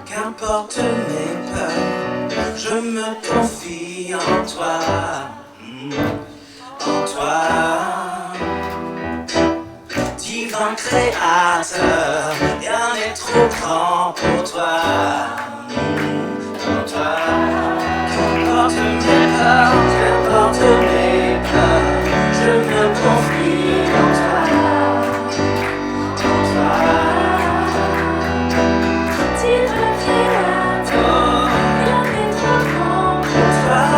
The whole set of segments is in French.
Qu'importe mes peurs, je me confie en toi, en toi. Divin créateur, rien n'est trop grand pour toi, pour toi. Qu'importe mes peurs, je me confie en toi, en toi. Divin créateur, rien n'est trop grand pour toi, pour toi.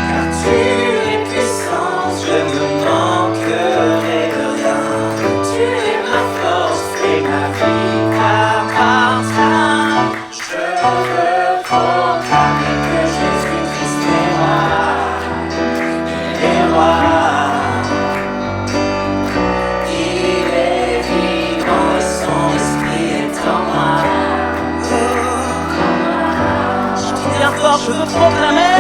Car tu es puissance, je ne manquerai de rien. Tu es ma force et ma vie t'appartient. Je veux proclamer que Jésus-Christ est roi. Il est roi. Il est vivant et son esprit est en moi. Je dis bien fort, je veux proclamer.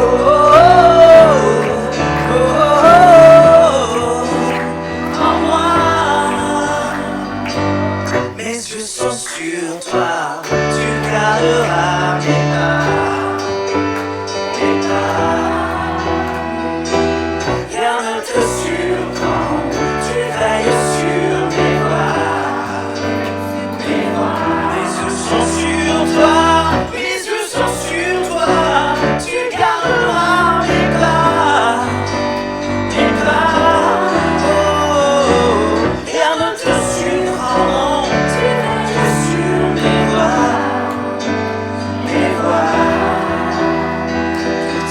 Oh soir, tu garderas mes pas, mes pas. Rien ne te surprend, tu veilles sur mes voies, mes voies. Mes yeux sont sur toi, mes yeux sont sur toi, tu garderas mes pas, mes pas. Oh, rien ne te surprend, tu veilles sur mes voies, mes voies.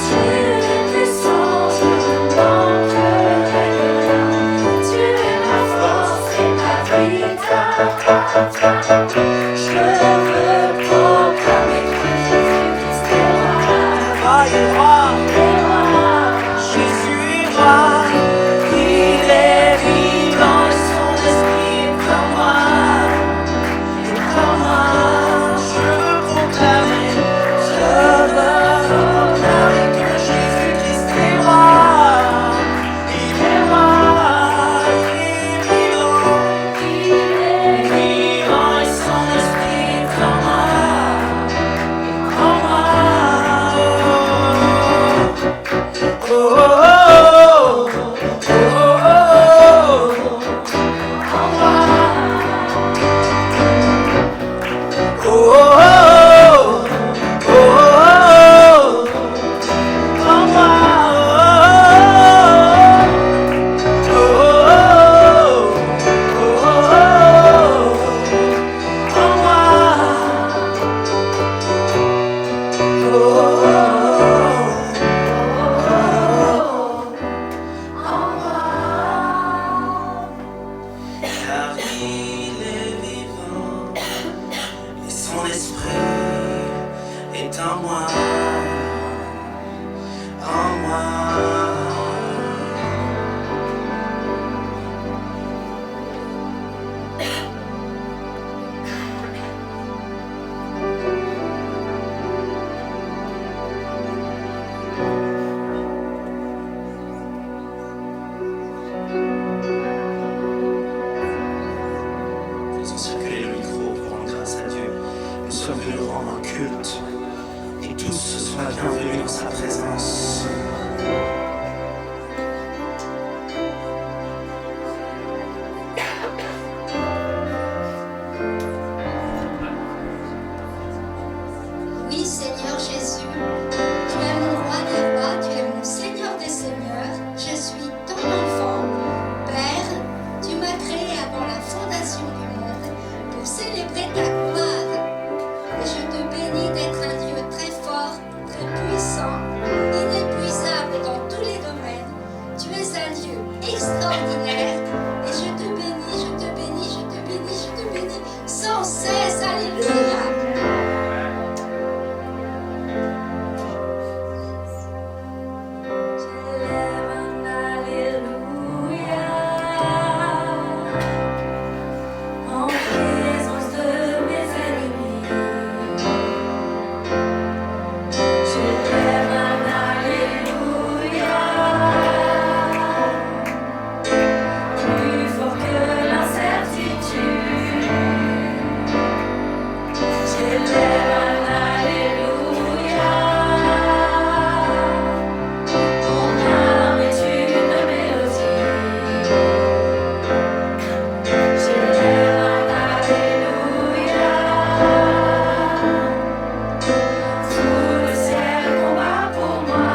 Tu es puissant, je ne manquerai de rien. Tu es ma force et ma vie. Je veux proclamer que Jésus-Christ est roi. Jésus est roi. Il est vivant et son esprit est en moi. Et en moi, je veux proclamer que Jésus-Christ est roi. Il est roi, il est vivant et son esprit est en moi. En moi. Oh, oh, oh, oh, oh, oh, en moi. Oh, oh, oh, oh, en moi. Oh, oh, oh, en moi. Car il est vivant et son esprit est en moi, en moi. Faisons circuler le micro pour rendre grâce à Dieu. Nous sommes venus le rendre un culte et tous sont la bienvenue dans sa présence. Oui, Seigneur Jésus, tu es mon roi des rois, tu es mon Seigneur des seigneurs, je suis ton enfant. Père, tu m'as créé avant la fondation du monde pour célébrer ta gloire. Et je te bénis d'être un Dieu très fort, très puissant, inépuisable dans tous les domaines. Tu es un Dieu extraordinaire et je te bénis, je te bénis, je te bénis, je te bénis sans cesse. Alléluia. En présence de mes ennemis, j'élève un alléluia, plus fort que l'incertitude. J'élève un alléluia, mon âme est une mélodie. J'élève un alléluia, tout le ciel combat pour moi.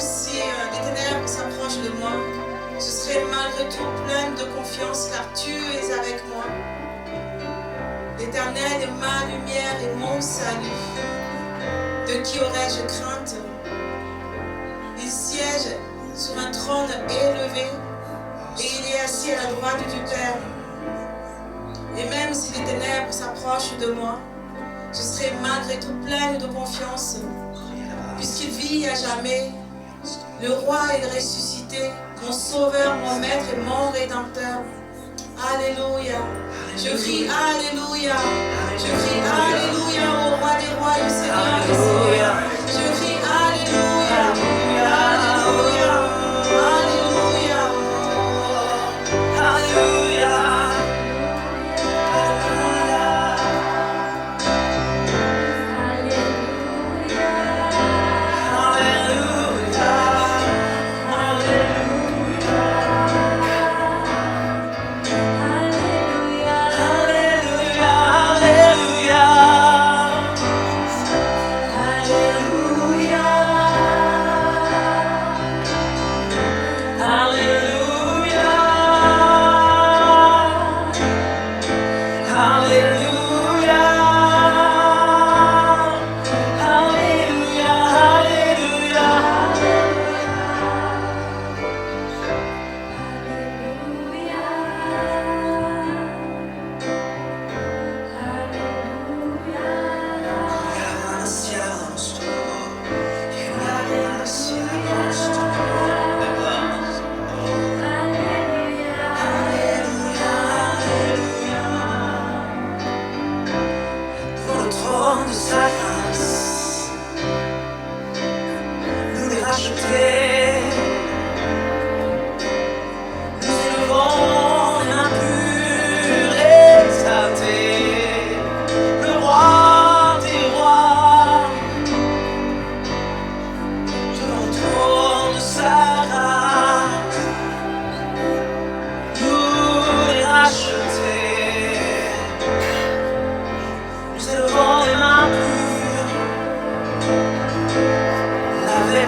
si les ténèbres s'approchent de moi, je serai malgré tout pleine de confiance car tu es avec moi. L'Éternel est ma lumière et mon salut. De qui aurais-je crainte? Il siège sur un trône élevé et il est assis à la droite du Père. Et même si les ténèbres s'approchent de moi, je serai malgré tout pleine de confiance, puisqu'il vit à jamais. Le roi est ressuscité, mon sauveur, mon maître et mon rédempteur. Alléluia. Je crie Alléluia. Je crie Alléluia au roi des rois et au Seigneur des seigneurs. Je crie Alléluia. Alléluia. Alléluia. Alléluia.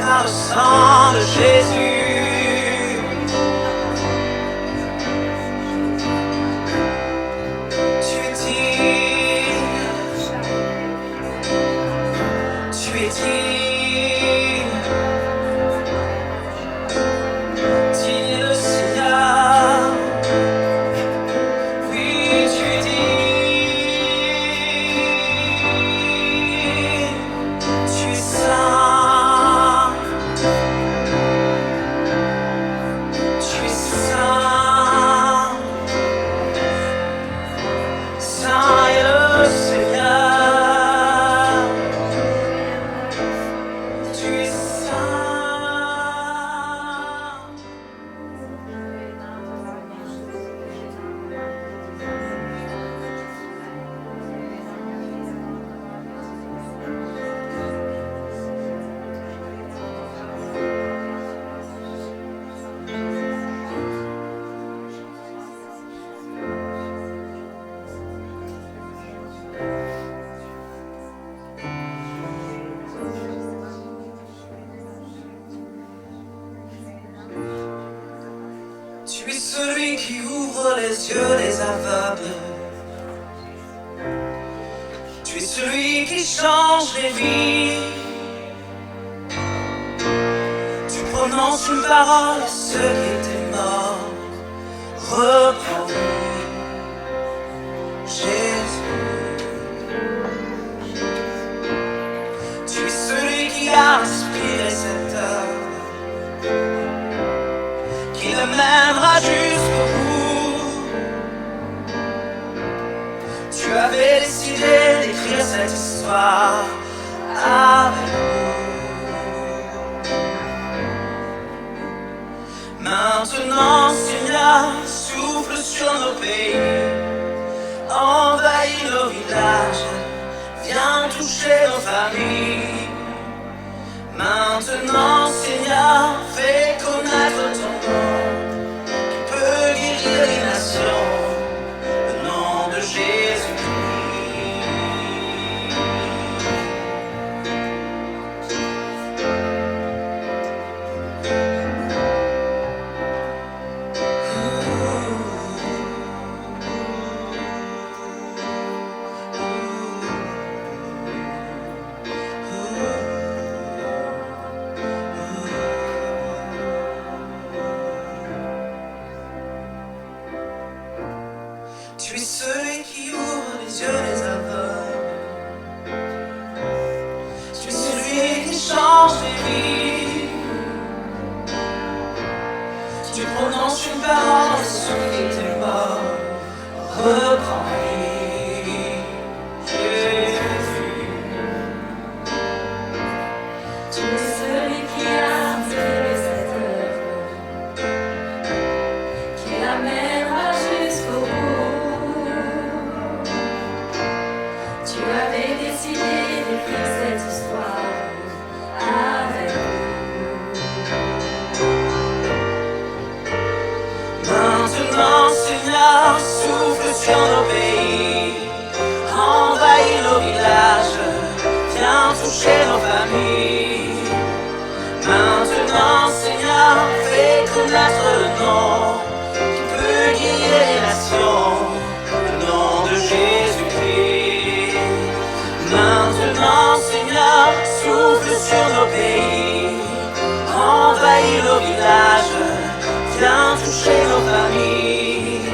Par le sang de Jésus, tu es digne, tu es digne, digne le Seigneur, oui tu es digne, tu es saint. Tu es celui qui ouvre les yeux des aveugles. Tu es celui qui change les vies. Tu prononces une parole à ceux qui étaient morts. Reprends-les, Jésus. Tu es celui qui a inspiré cette œuvre, qui le mènera jusqu'au bout. Tu avais décidé d'écrire cette histoire avec nous. Maintenant, Seigneur, souffle sur nos pays, envahis nos villages, viens toucher nos familles. Maintenant, Seigneur, fais connaître ton nom, qui peut guérir les nations, le nom de Jésus-Christ. parole ressuscite des morts, reprends vie, Jésus. Tu es celui qui a inspiré cette œuvre, qui l'amènera jusqu'au bout. Tu avais décidé d'écrire cette histoire avec Maintenant, Seigneur, souffle sur nos pays, envahis nos villages, viens toucher nos familles. Maintenant, Seigneur, fais connaître le nom qui peut guérir les nations, le nom de Jésus-Christ. Maintenant, Seigneur, souffle sur nos pays, envahis nos villages, viens toucher nos familles.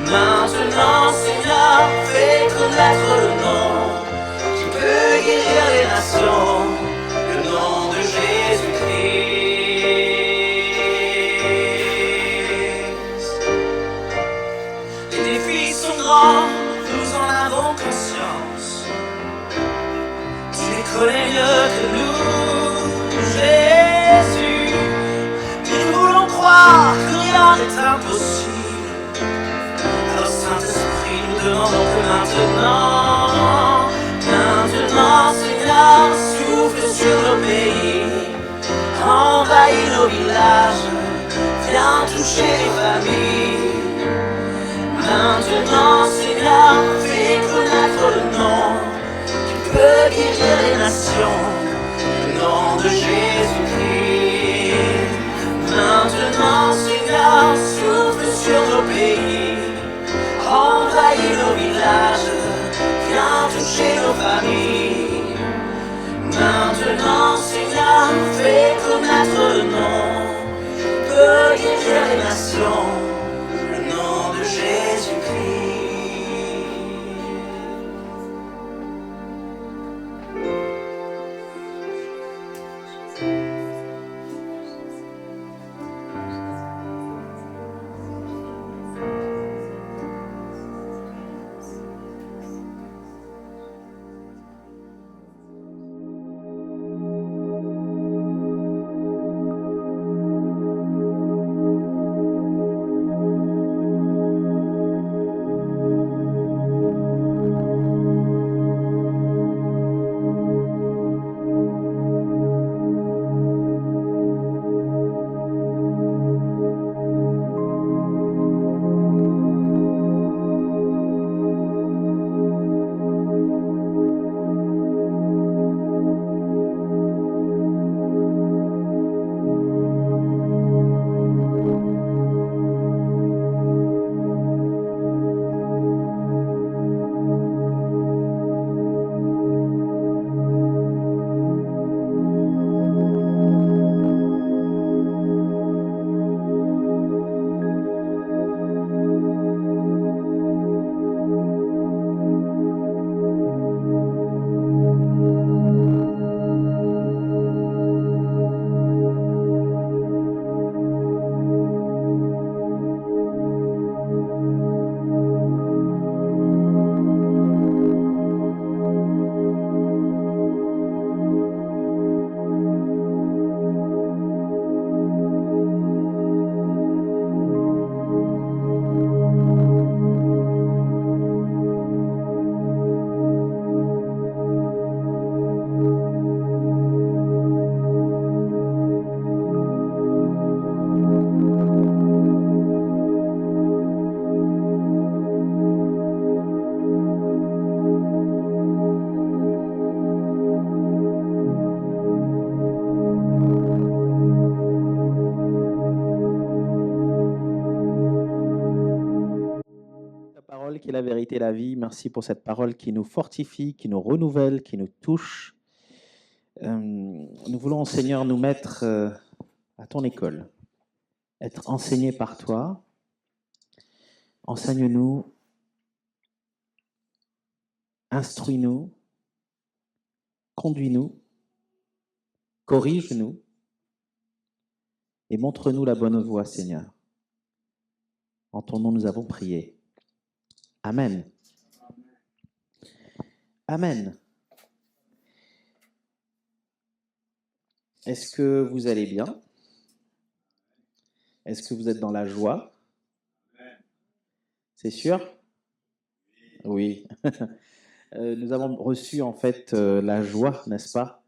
Maintenant, Seigneur, fais connaître le nom qui peut guérir les nations, le nom de Jésus-Christ. Les défis sont grands, nous en avons conscience. Tu les connais mieux que nous, Jésus. Mais nous voulons croire que rien n'est impossible. Alors Saint-Esprit, nous demandons que maintenant, Seigneur, souffle sur nos pays, envahis nos villages, viens toucher les familles. Maintenant, Seigneur, fais connaître le nom qui peut guérir les nations, le nom de Jésus-Christ. Maintenant, Seigneur, souffle sur nos pays, envahis nos villages, viens toucher nos familles. Maintenant, Seigneur, fais connaître le nom qui peut guérir les nations, le nom de Jésus-Christ. Qui est la vérité et la vie. Merci pour cette parole qui nous fortifie, qui nous renouvelle, qui nous touche. Nous voulons, Seigneur, nous mettre à ton école, être enseignés par toi. Enseigne-nous, instruis-nous, conduis-nous, corrige-nous et montre-nous la bonne voie, Seigneur. En ton nom, nous avons prié. Amen. Amen. Est-ce que vous allez bien? Est-ce que vous êtes dans la joie? C'est sûr? Oui. Nous avons reçu en fait la joie, n'est-ce pas?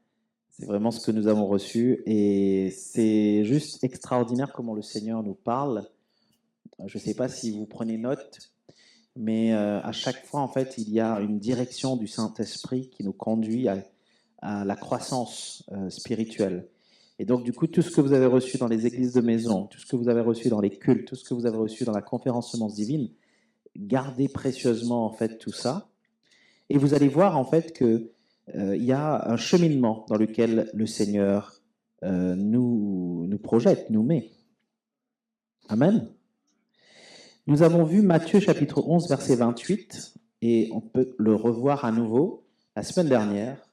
C'est vraiment ce que nous avons reçu et c'est juste extraordinaire comment le Seigneur nous parle. Je ne sais pas si vous prenez note, mais à chaque fois, en fait, il y a une direction du Saint-Esprit qui nous conduit à la croissance spirituelle. Et donc, du coup, tout ce que vous avez reçu dans les églises de maison, tout ce que vous avez reçu dans les cultes, tout ce que vous avez reçu dans la conférence Semences Divines, gardez précieusement, en fait, tout ça. Et vous allez voir, en fait, qu'il y a un cheminement dans lequel le Seigneur nous projette, nous met. Amen. Nous avons vu Matthieu chapitre 11, verset 28, et on peut le revoir à nouveau la semaine dernière.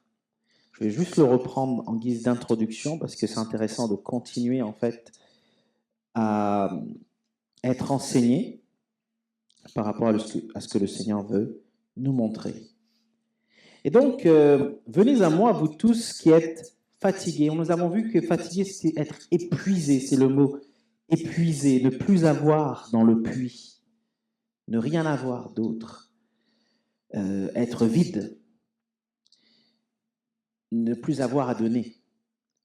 Je vais juste le reprendre en guise d'introduction parce que c'est intéressant de continuer en fait à être enseigné par rapport à ce que le Seigneur veut nous montrer. Et donc, venez à moi, vous tous qui êtes fatigués. Nous avons vu que fatigué, c'est être épuisé, c'est le mot épuisé, ne plus avoir dans le puits, ne rien avoir d'autre, être vide, ne plus avoir à donner.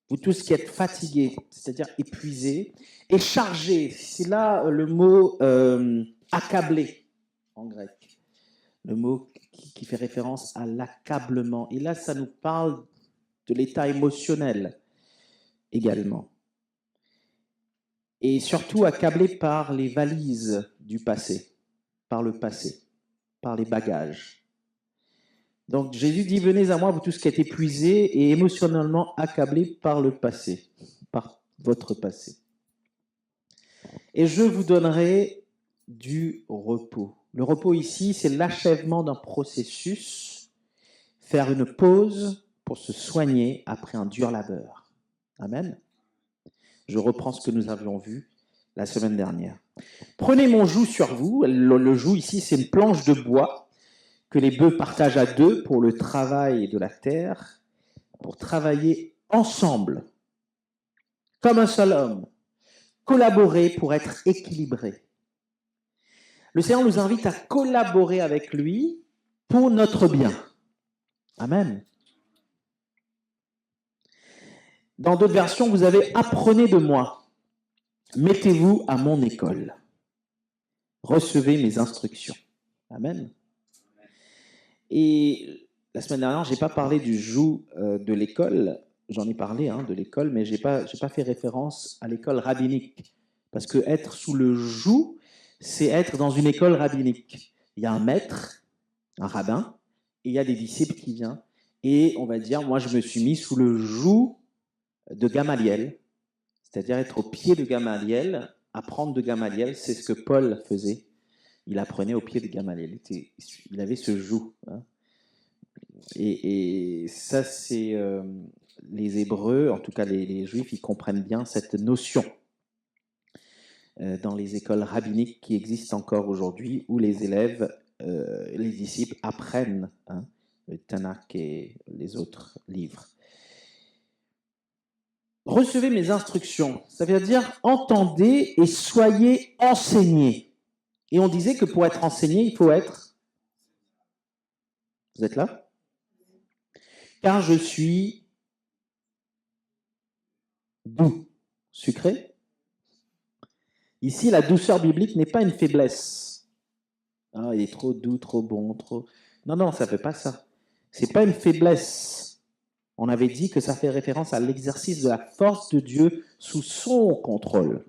Vous tous qui êtes fatigués, c'est-à-dire épuisés, et chargés, c'est là le mot accablé en grec, le mot qui fait référence à l'accablement. Et là, ça nous parle de l'état émotionnel également. Et surtout accablé par les valises du passé, par le passé, par les bagages. Donc Jésus dit, venez à moi, vous tous qui êtes épuisés et émotionnellement accablés par le passé, par votre passé. Et je vous donnerai du repos. Le repos ici, c'est l'achèvement d'un processus, faire une pause pour se soigner après un dur labeur. Amen. Je reprends ce que nous avions vu la semaine dernière. Prenez mon joug sur vous. Le joug ici, c'est une planche de bois que les bœufs partagent à deux pour le travail de la terre, pour travailler ensemble, comme un seul homme, collaborer pour être équilibrés. Le Seigneur nous invite à collaborer avec lui pour notre bien. Amen. Dans d'autres versions, vous avez « Apprenez de moi, mettez-vous à mon école, recevez mes instructions. » Amen. Et la semaine dernière, je n'ai pas parlé du joug de l'école. J'en ai parlé de l'école, mais je n'ai pas fait référence à l'école rabbinique. Parce que être sous le joug, c'est être dans une école rabbinique. Il y a un maître, un rabbin, et il y a des disciples qui viennent. Et on va dire, moi, je me suis mis sous le joug de Gamaliel, c'est-à-dire être au pied de Gamaliel, apprendre de Gamaliel, c'est ce que Paul faisait. Il apprenait au pied de Gamaliel. Il avait ce joug. Hein. Et ça, c'est les Hébreux, en tout cas les Juifs, ils comprennent bien cette notion dans les écoles rabbiniques qui existent encore aujourd'hui, où les élèves, les disciples apprennent le Tanakh et les autres livres. Recevez mes instructions, ça veut dire entendez et soyez enseignés. Et on disait que pour être enseigné, il faut être... Vous êtes là? Car je suis doux, sucré. Ici, la douceur biblique n'est pas une faiblesse. Ah, il est trop doux, trop bon, trop... Non, ça ne fait pas ça. Ce n'est pas une faiblesse. On avait dit que ça fait référence à l'exercice de la force de Dieu sous son contrôle.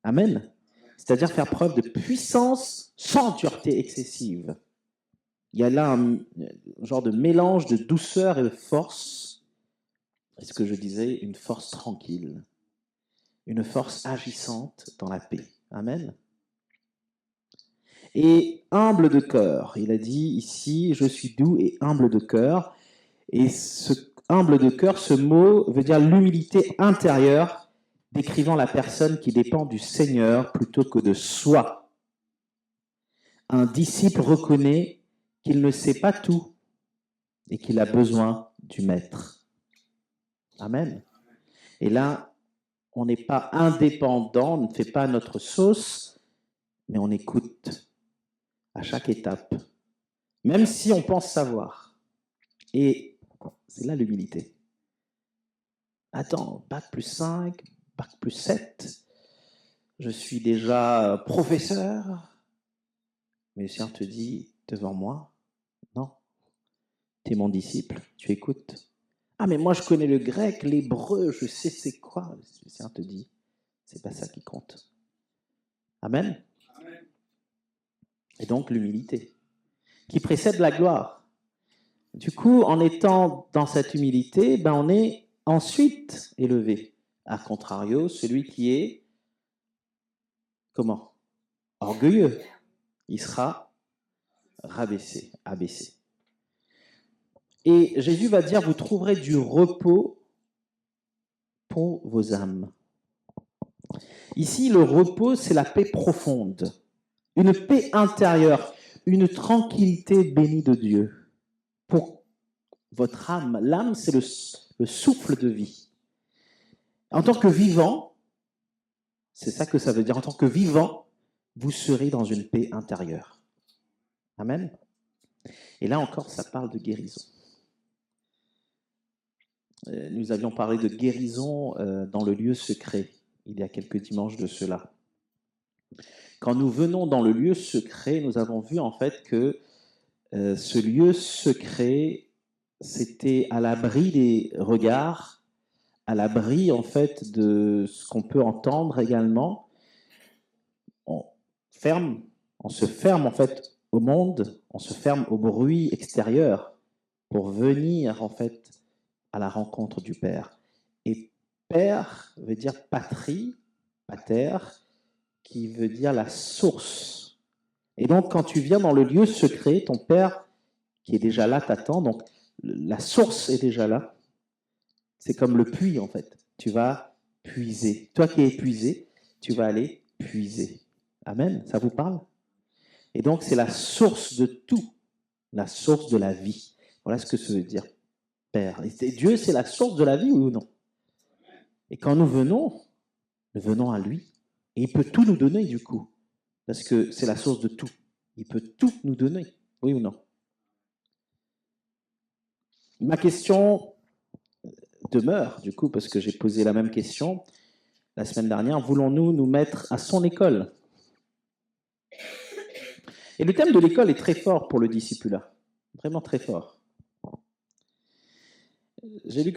Amen. C'est-à-dire faire preuve de puissance sans dureté excessive. Il y a là un genre de mélange de douceur et de force. C'est ce que je disais, une force tranquille, une force agissante dans la paix. Amen. Et humble de cœur. Il a dit ici, je suis doux et humble de cœur. Et ce humble de cœur, ce mot veut dire l'humilité intérieure décrivant la personne qui dépend du Seigneur plutôt que de soi. Un disciple reconnaît qu'il ne sait pas tout et qu'il a besoin du Maître. Amen. Et là, on n'est pas indépendant, on ne fait pas notre sauce, mais on écoute à chaque étape, même si on pense savoir. Et c'est là l'humilité. Attends, bac plus 5, bac plus 7, je suis déjà professeur. Mais le Seigneur te dit, devant moi, non, tu es mon disciple, tu écoutes. Ah, mais moi je connais le grec, l'hébreu, je sais c'est quoi. Le Seigneur te dit, c'est pas ça qui compte. Amen. Et donc l'humilité, qui précède la gloire. Du coup, en étant dans cette humilité, ben on est ensuite élevé. A contrario, celui qui est, comment? Orgueilleux, il sera rabaissé, abaissé. Et Jésus va dire, vous trouverez du repos pour vos âmes. Ici, le repos, c'est la paix profonde, une paix intérieure, une tranquillité bénie de Dieu. Pour votre âme, l'âme, c'est le souffle de vie. En tant que vivant, c'est ça que ça veut dire, en tant que vivant, vous serez dans une paix intérieure. Amen. Et là encore, ça parle de guérison. Nous avions parlé de guérison dans le lieu secret, il y a quelques dimanches de cela. Quand nous venons dans le lieu secret, nous avons vu en fait que ce lieu secret, c'était à l'abri des regards, à l'abri en fait de ce qu'on peut entendre également. On se ferme en fait au monde, on se ferme au bruit extérieur pour venir en fait à la rencontre du Père. Et Père veut dire patrie, pater, qui veut dire la source. Et donc, quand tu viens dans le lieu secret, ton Père, qui est déjà là, t'attend. Donc, la source est déjà là. C'est comme le puits, en fait. Tu vas puiser. Toi qui es épuisé, tu vas aller puiser. Amen. Ça vous parle? Et donc, c'est la source de tout. La source de la vie. Voilà ce que ça veut dire. Père. Et Dieu, c'est la source de la vie, oui ou non? Et quand nous venons à lui, et il peut tout nous donner du coup, parce que c'est la source de tout. Il peut tout nous donner, oui ou non? Ma question demeure, du coup, parce que j'ai posé la même question la semaine dernière. Voulons-nous nous mettre à son école? Et le thème de l'école est très fort pour le discipulat, vraiment très fort. J'ai lu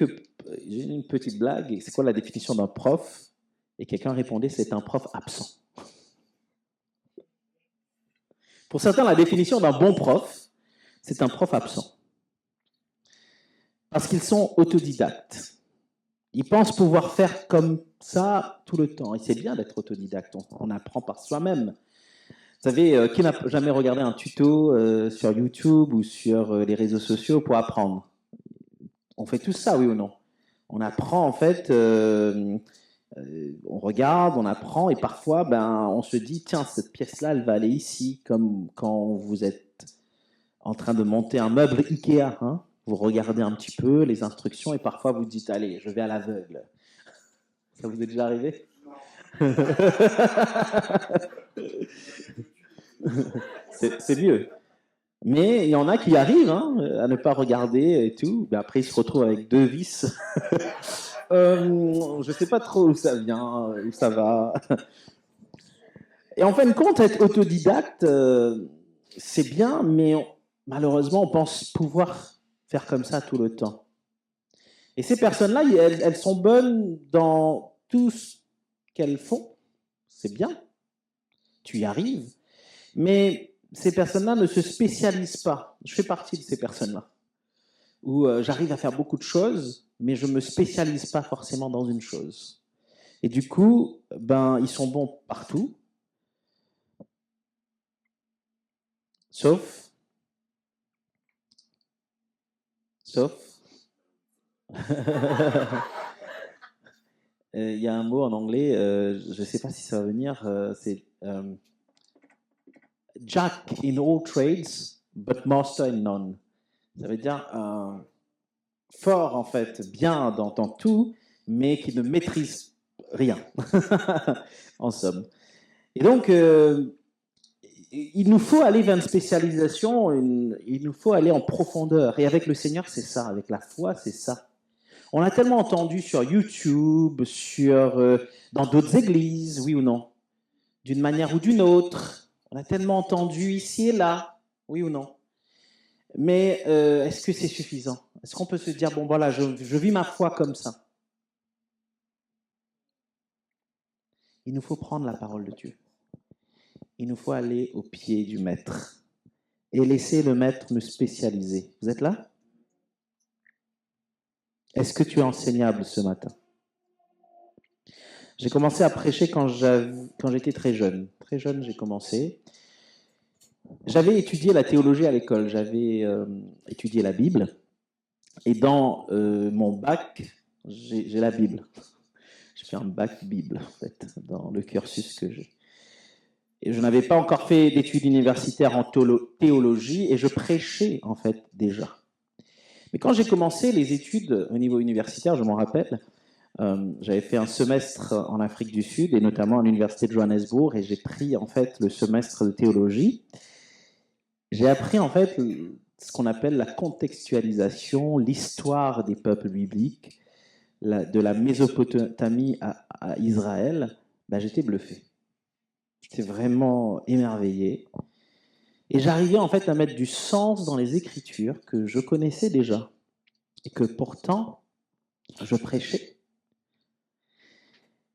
une petite blague, c'est quoi la définition d'un prof? Et quelqu'un répondait, c'est un prof absent. Pour certains, la définition d'un bon prof, c'est un prof absent. Parce qu'ils sont autodidactes. Ils pensent pouvoir faire comme ça tout le temps. Et c'est bien d'être autodidacte, on apprend par soi-même. Vous savez, qui n'a jamais regardé un tuto sur YouTube ou sur les réseaux sociaux pour apprendre? On fait tout ça, oui ou non? On apprend en fait, on regarde, on apprend et parfois on se dit, tiens, cette pièce-là, elle va aller ici, comme quand vous êtes en train de monter un meuble Ikea, hein? Vous regardez un petit peu les instructions et parfois vous dites, allez, je vais à l'aveugle. Ça vous est déjà arrivé? C'est mieux. Mais il y en a qui arrivent à ne pas regarder et tout. Après, ils se retrouvent avec 2 vis. Je ne sais pas trop où ça vient, où ça va. Et en fin de compte, être autodidacte, c'est bien, mais malheureusement, on pense pouvoir faire comme ça tout le temps. Et ces personnes-là, elles sont bonnes dans tout ce qu'elles font. C'est bien. Tu y arrives. Mais ces personnes-là ne se spécialisent pas. Je fais partie de ces personnes-là. Où j'arrive à faire beaucoup de choses, mais je ne me spécialise pas forcément dans une chose. Et du coup, ils sont bons partout. Sauf Il y a un mot en anglais, je ne sais pas si ça va venir, c'est Jack in all trades, but master in none. Ça veut dire fort en fait, bien dans tout, mais qui ne maîtrise rien, en somme. Et donc, il nous faut aller vers une spécialisation, il nous faut aller en profondeur. Et avec le Seigneur, c'est ça, avec la foi, c'est ça. On a tellement entendu sur YouTube, dans d'autres églises, oui ou non, d'une manière ou d'une autre. On a tellement entendu ici et là, oui ou non. Mais est-ce que c'est suffisant? Est-ce qu'on peut se dire, bon voilà, je vis ma foi comme ça? Il nous faut prendre la parole de Dieu. Il nous faut aller au pied du maître et laisser le maître nous spécialiser. Vous êtes là? Est-ce que tu es enseignable ce matin? J'ai commencé à prêcher quand j'étais très jeune. Très jeune, j'ai commencé. J'avais étudié la théologie à l'école. J'avais étudié la Bible. Et dans mon bac, j'ai la Bible. J'ai fait un bac Bible, en fait, dans le cursus que j'ai. Et je n'avais pas encore fait d'études universitaires en théologie et je prêchais, en fait, déjà. Mais quand j'ai commencé les études au niveau universitaire, je m'en rappelle, j'avais fait un semestre en Afrique du Sud et notamment à l'université de Johannesburg et j'ai pris, en fait, le semestre de théologie. J'ai appris, en fait, ce qu'on appelle la contextualisation, l'histoire des peuples bibliques, de la Mésopotamie à Israël. Ben, j'étais bluffé. J'étais vraiment émerveillé. Et j'arrivais en fait à mettre du sens dans les Écritures que je connaissais déjà et que pourtant je prêchais.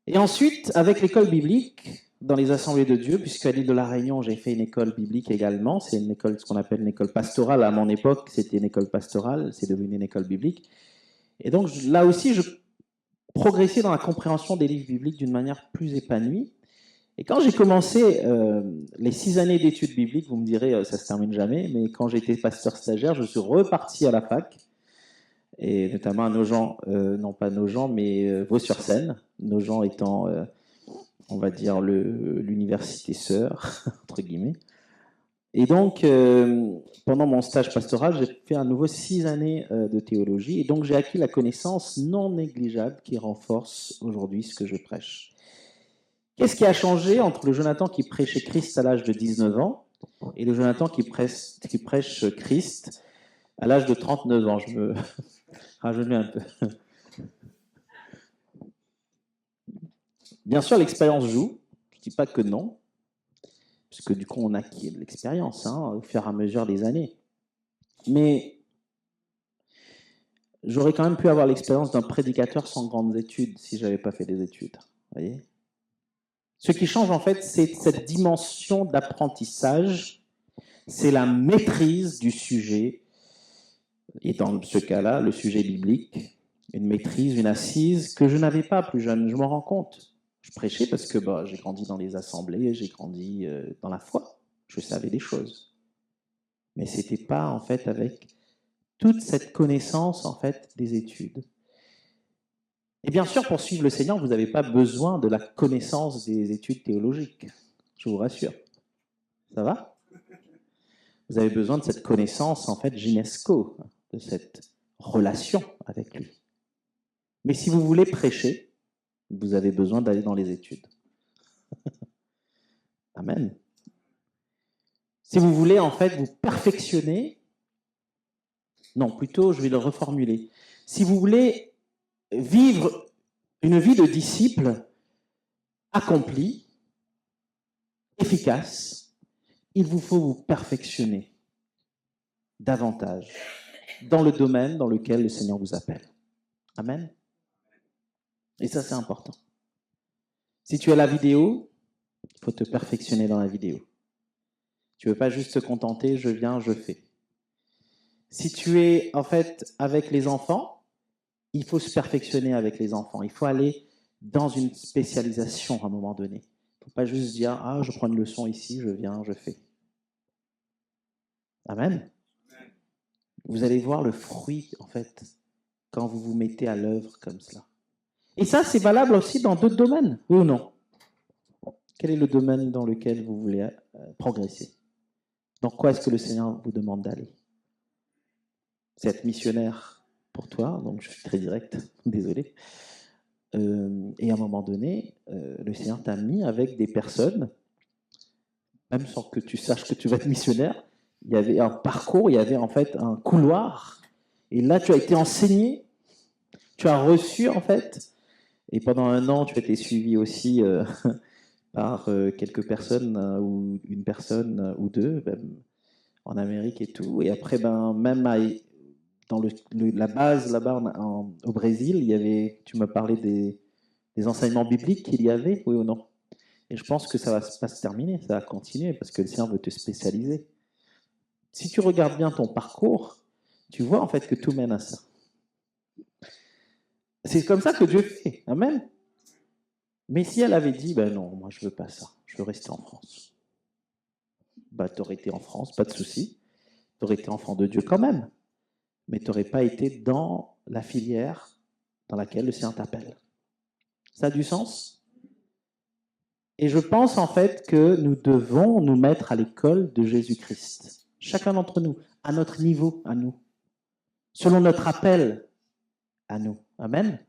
Et ensuite, avec l'école biblique, dans les assemblées de Dieu, puisqu'à l'île de la Réunion, j'ai fait une école biblique également, c'est une école, ce qu'on appelle une école pastorale. À mon époque, c'était une école pastorale, c'est devenu une école biblique. Et donc là aussi, je progressais dans la compréhension des livres bibliques d'une manière plus épanouie. Et quand j'ai commencé les 6 années d'études bibliques, vous me direz, ça se termine jamais, mais quand j'étais pasteur stagiaire, je suis reparti à la fac, et notamment à Nogent, non pas Nogent, mais Vaux-sur-Seine, Nogent étant, on va dire, l'université sœur, entre guillemets. Et donc, pendant mon stage pastoral, j'ai fait à nouveau 6 années de théologie, et donc j'ai acquis la connaissance non négligeable qui renforce aujourd'hui ce que je prêche. Qu'est-ce qui a changé entre le Jonathan qui prêchait Christ à l'âge de 19 ans et le Jonathan qui prêche Christ à l'âge de 39 ans? Je me rajeunis un peu. Bien sûr, l'expérience joue. Je ne dis pas que non, puisque du coup, on acquiert de l'expérience au fur et à mesure des années. Mais j'aurais quand même pu avoir l'expérience d'un prédicateur sans grandes études si je n'avais pas fait des études. Vous voyez ? Ce qui change, en fait, c'est cette dimension d'apprentissage, c'est la maîtrise du sujet, et dans ce cas-là, le sujet biblique, une maîtrise, une assise que je n'avais pas plus jeune, je m'en rends compte. Je prêchais parce que j'ai grandi dans les assemblées, j'ai grandi dans la foi, je savais des choses. Mais ce n'était pas, en fait, avec toute cette connaissance, en fait, des études. Et bien sûr, pour suivre le Seigneur, vous n'avez pas besoin de la connaissance des études théologiques, je vous rassure. Ça va? Vous avez besoin de cette connaissance, en fait, gynesco, de cette relation avec lui. Mais si vous voulez prêcher, vous avez besoin d'aller dans les études. Amen. Si vous voulez, en fait, vous perfectionner, non, plutôt, je vais le reformuler. Si vous voulez vivre une vie de disciple accomplie, efficace, il vous faut vous perfectionner davantage dans le domaine dans lequel le Seigneur vous appelle. Amen. Et ça, c'est important. Si tu as la vidéo, il faut te perfectionner dans la vidéo. Tu ne veux pas juste te contenter, je viens, je fais. Si tu es, en fait, avec les enfants, il faut se perfectionner avec les enfants. Il faut aller dans une spécialisation à un moment donné. Il ne faut pas juste dire, ah, je prends une leçon ici, je viens, je fais. Amen. Vous allez voir le fruit, en fait, quand vous vous mettez à l'œuvre comme cela. Et ça, c'est valable aussi dans d'autres domaines, oui ou non? Quel est le domaine dans lequel vous voulez progresser? Dans quoi est-ce que le Seigneur vous demande d'aller? C'est être missionnaire pour toi, donc je suis très direct, désolé. Et à un moment donné, le Seigneur t'a mis avec des personnes, même sans que tu saches que tu vas être missionnaire, il y avait un parcours, il y avait en fait un couloir, et là tu as été enseigné, tu as reçu en fait, et pendant 1 an tu as été suivi aussi par quelques personnes ou une personne ou deux, même en Amérique et tout, et après même dans la base là-bas au Brésil, il y avait, tu me parlais des enseignements bibliques qu'il y avait, oui ou non? Et je pense que ça va pas se terminer, ça va continuer parce que le Seigneur veut te spécialiser. Si tu regardes bien ton parcours, tu vois en fait que tout mène à ça. C'est comme ça que Dieu fait, amen. Mais si elle avait dit, ben non, moi je veux pas ça, je veux rester en France. Bah tu aurais été en France, pas de souci, tu aurais été enfant de Dieu quand même, mais tu n'aurais pas été dans la filière dans laquelle le Seigneur t'appelle. Ça a du sens? Et je pense en fait que nous devons nous mettre à l'école de Jésus-Christ. Chacun d'entre nous, à notre niveau, à nous. Selon notre appel, à nous. Amen.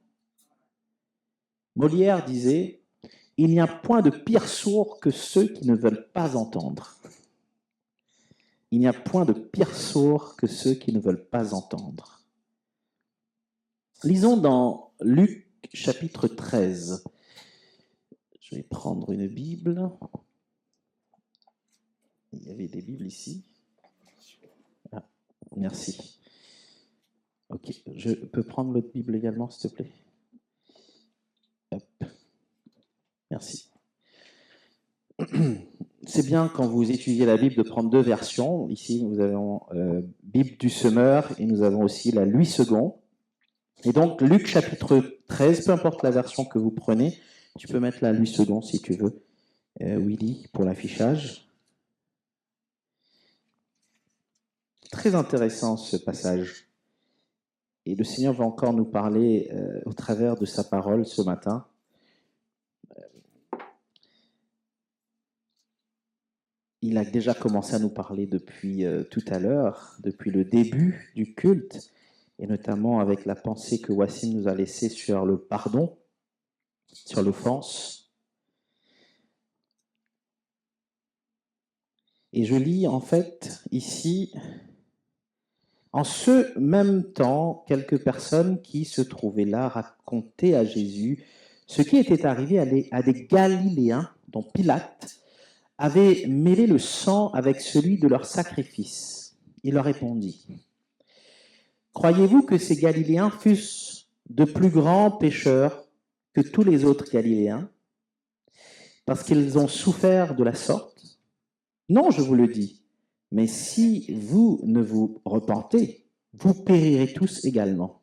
Molière disait, il n'y a point de pire sourd que ceux qui ne veulent pas entendre. Il n'y a point de pire sourd que ceux qui ne veulent pas entendre. Lisons dans Luc chapitre 13. Je vais prendre une Bible. Il y avait des Bibles ici. Ah, merci. Ok, je peux prendre l'autre Bible également, s'il te plaît? Hop. Merci. C'est bien quand vous étudiez la Bible de prendre 2 versions. Ici, nous avons Bible du Semeur et nous avons aussi la Louis II. Et donc, Luc chapitre 13, peu importe la version que vous prenez, tu peux mettre la Louis II si tu veux, Willy, pour l'affichage. Très intéressant ce passage. Et le Seigneur va encore nous parler au travers de sa parole ce matin. Il a déjà commencé à nous parler depuis tout à l'heure, depuis le début du culte, et notamment avec la pensée que Wassim nous a laissée sur le pardon, sur l'offense. Et je lis en fait ici, en ce même temps, quelques personnes qui se trouvaient là racontaient à Jésus ce qui était arrivé à des Galiléens, dont Pilate avait mêlé le sang avec celui de leur sacrifice. Il leur répondit, « Croyez-vous que ces Galiléens fussent de plus grands pécheurs que tous les autres Galiléens, parce qu'ils ont souffert de la sorte? Non, je vous le dis, mais si vous ne vous repentez, vous périrez tous également.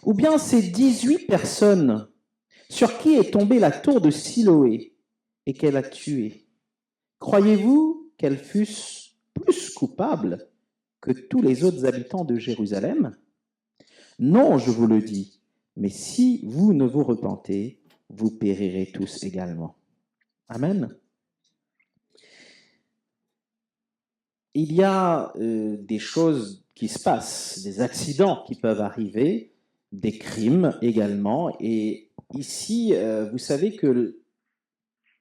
Ou bien ces 18 personnes sur qui est tombée la tour de Siloé et qu'elle a tué, croyez-vous qu'elles fussent plus coupables que tous les autres habitants de Jérusalem? Non, je vous le dis, mais si vous ne vous repentez, vous périrez tous également. Amen. Il y a des choses qui se passent, des accidents qui peuvent arriver, des crimes également. Et ici, vous savez que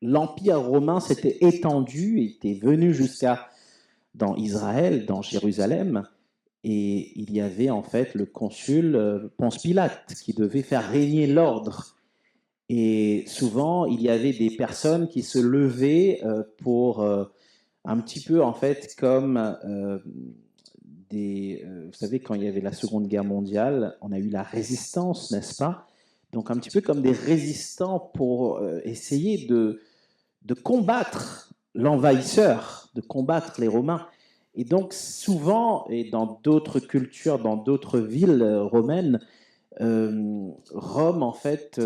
l'Empire romain s'était étendu, était venu jusqu'à dans Israël, dans Jérusalem, et il y avait en fait le consul Ponce Pilate qui devait faire régner l'ordre. Et souvent, il y avait des personnes qui se levaient pour un petit peu en fait comme vous savez, quand il y avait la Seconde Guerre mondiale, on a eu la résistance, n'est-ce pas? Donc un petit peu comme des résistants pour essayer de combattre l'envahisseur, de combattre les Romains. Et donc souvent, et dans d'autres cultures, dans d'autres villes romaines, Rome en fait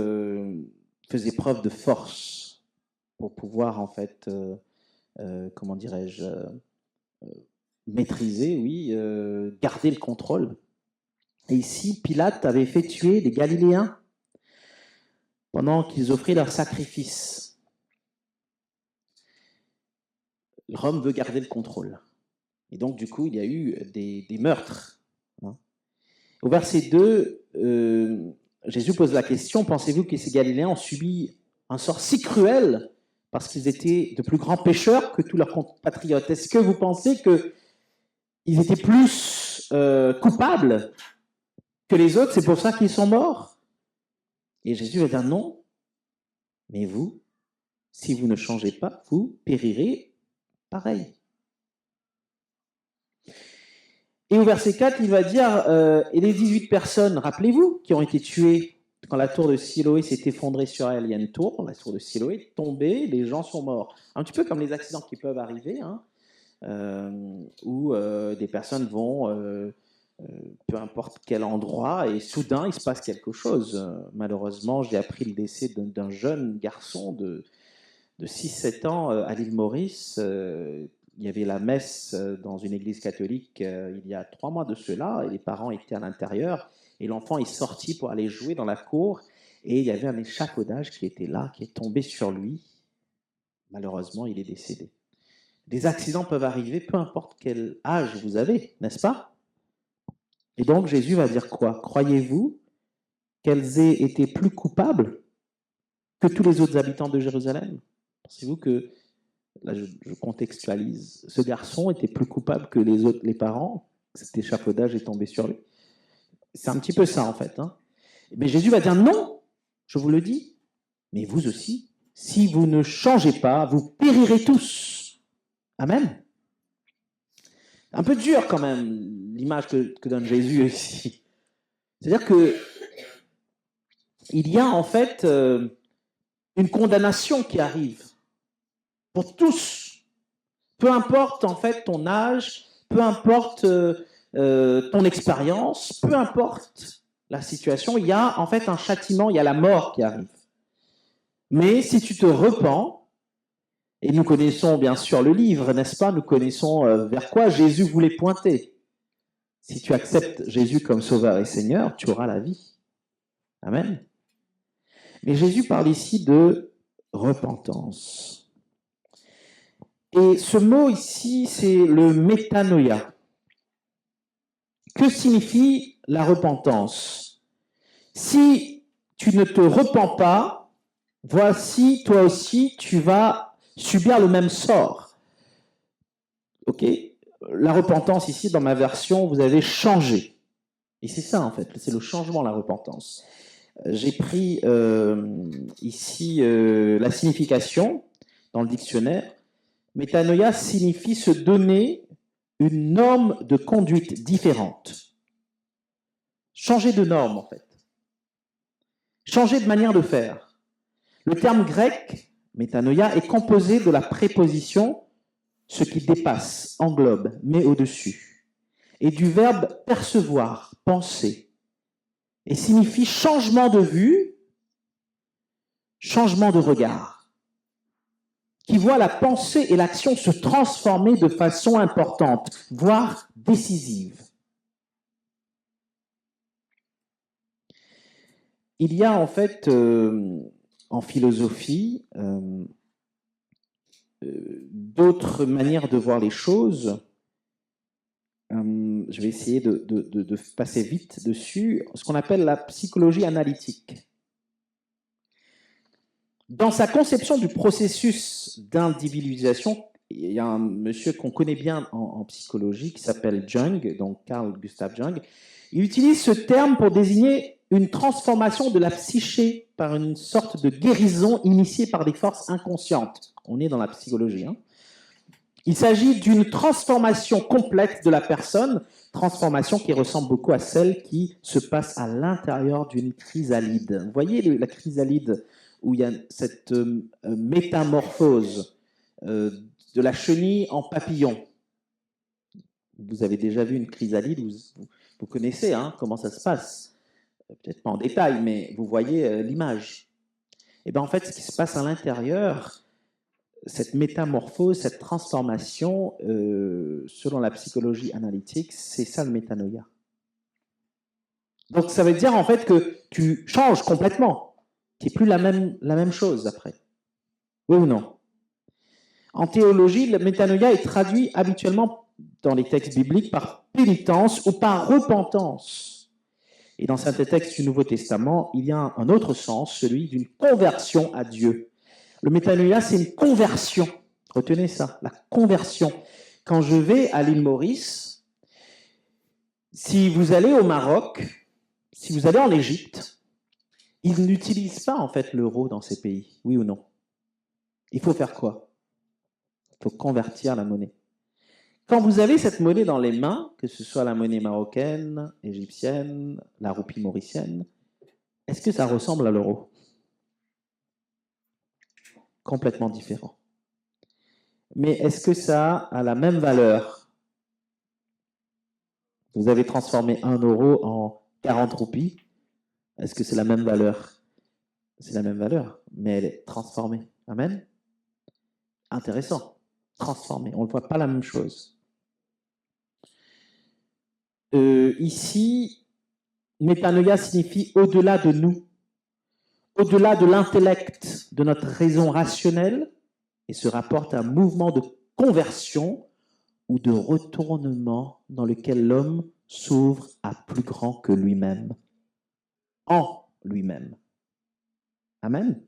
faisait preuve de force pour pouvoir en fait, comment dirais-je, maîtriser, oui, garder le contrôle. Et ici, Pilate avait fait tuer des Galiléens. pendant qu'ils offraient leur sacrifice. Rome veut garder le contrôle. Et donc, du coup, il y a eu des meurtres. Au verset 2, Jésus pose la question, pensez-vous que ces Galiléens ont subi un sort si cruel parce qu'ils étaient de plus grands pécheurs que tous leurs compatriotes? Est-ce que vous pensez qu'ils étaient plus coupables que les autres, c'est pour ça qu'ils sont morts? Et Jésus va dire non, mais vous, si vous ne changez pas, vous périrez pareil. Et au verset 4, il va dire, et les 18 personnes, rappelez-vous, qui ont été tuées quand la tour de Siloé s'est effondrée sur elle. Il y a une tour, la tour de Siloé est tombée, les gens sont morts. Un petit peu comme les accidents qui peuvent arriver, où des personnes vont, peu importe quel endroit, et soudain, il se passe quelque chose. Malheureusement, j'ai appris le décès d'un jeune garçon de 6-7 ans à l'île Maurice. Il y avait la messe dans une église catholique il y a 3 mois de cela, et les parents étaient à l'intérieur, et l'enfant est sorti pour aller jouer dans la cour, et il y avait un échafaudage qui était là, qui est tombé sur lui. Malheureusement, il est décédé. Des accidents peuvent arriver, peu importe quel âge vous avez, n'est-ce pas? Et donc Jésus va dire quoi? Croyez-vous qu'elles aient été plus coupables que tous les autres habitants de Jérusalem? Pensez-vous que, là je contextualise, ce garçon était plus coupable que les autres, les parents? Cet échafaudage est tombé sur lui. C'est un petit peu ça en fait. Mais Jésus va dire non, je vous le dis, mais vous aussi, si vous ne changez pas, vous périrez tous. Amen. Un peu dur quand même l'image que donne Jésus ici. C'est-à-dire que il y a en fait une condamnation qui arrive pour tous. Peu importe en fait ton âge, peu importe ton expérience, peu importe la situation, il y a en fait un châtiment, il y a la mort qui arrive. Mais si tu te repens, et nous connaissons bien sûr le livre, n'est-ce pas? Nous connaissons vers quoi Jésus voulait pointer. Si tu acceptes Jésus comme Sauveur et Seigneur, tu auras la vie. Amen. Mais Jésus parle ici de repentance. Et ce mot ici, c'est le métanoïa. Que signifie la repentance? Si tu ne te repens pas, voici, toi aussi, tu vas subir le même sort. Ok? La repentance ici, dans ma version, vous avez changé. Et c'est ça, en fait, c'est le changement, la repentance. J'ai pris ici la signification dans le dictionnaire. Métanoïa signifie se donner une norme de conduite différente. Changer de norme, en fait. Changer de manière de faire. Le terme grec, métanoïa, est composé de la préposition ce qui dépasse, englobe, met au-dessus, et du verbe percevoir, penser, et signifie changement de vue, changement de regard, qui voit la pensée et l'action se transformer de façon importante, voire décisive. Il y a en fait en philosophie d'autres manières de voir les choses. Je vais essayer de passer vite dessus. Ce qu'on appelle la psychologie analytique. Dans sa conception du processus d'individualisation, il y a un monsieur qu'on connaît bien en psychologie qui s'appelle Jung, donc Carl Gustav Jung. Il utilise ce terme pour désigner une transformation de la psyché par une sorte de guérison initiée par des forces inconscientes. On est dans la psychologie. Il s'agit d'une transformation complète de la personne, transformation qui ressemble beaucoup à celle qui se passe à l'intérieur d'une chrysalide. Vous voyez la chrysalide où il y a cette métamorphose de la chenille en papillon. Vous avez déjà vu une chrysalide, vous connaissez comment ça se passe. Peut-être pas en détail, mais vous voyez l'image. Et bien en fait, ce qui se passe à l'intérieur, cette métamorphose, cette transformation, selon la psychologie analytique, c'est ça le métanoïa. Donc ça veut dire en fait que tu changes complètement. qui n'est plus la même chose après. Oui ou non? En théologie, le métanoïa est traduit habituellement dans les textes bibliques par pénitence ou par repentance. Et dans certains textes du Nouveau Testament, il y a un autre sens, celui d'une conversion à Dieu. Le métanoïa, c'est une conversion. Retenez ça, la conversion. Quand je vais à l'île Maurice, si vous allez au Maroc, si vous allez en Égypte, ils n'utilisent pas en fait l'euro dans ces pays, oui ou non? Il faut faire quoi? Il faut convertir la monnaie. Quand vous avez cette monnaie dans les mains, que ce soit la monnaie marocaine, égyptienne, la roupie mauricienne, est-ce que ça ressemble à l'euro? Complètement différent. Mais est-ce que ça a la même valeur? Vous avez transformé 1 euro en 40 roupies. Est-ce que c'est la même valeur? C'est la même valeur, mais elle est transformée. Amen? Intéressant. Transformée. On ne voit pas la même chose. Ici, métanoïa signifie au-delà de nous, au-delà de l'intellect, de notre raison rationnelle, et se rapporte à un mouvement de conversion ou de retournement dans lequel l'homme s'ouvre à plus grand que lui-même, en lui-même. Amen.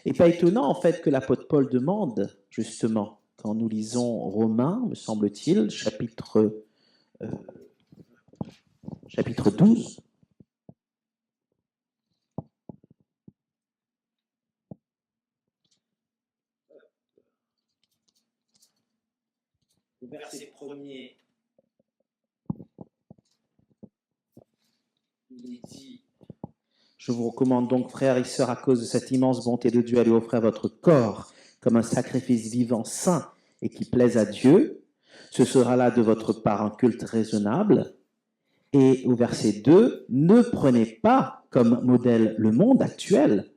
Et pas étonnant en fait que l'apôtre Paul demande, justement, quand nous lisons Romains, me semble-t-il, chapitre 12, le verset 1er, il est dit: je vous recommande donc, frères et sœurs, à cause de cette immense bonté de Dieu, à lui offrir votre corps comme un sacrifice vivant, saint et qui plaise à Dieu. Ce sera là de votre part un culte raisonnable. Et au verset 2, ne prenez pas comme modèle le monde actuel,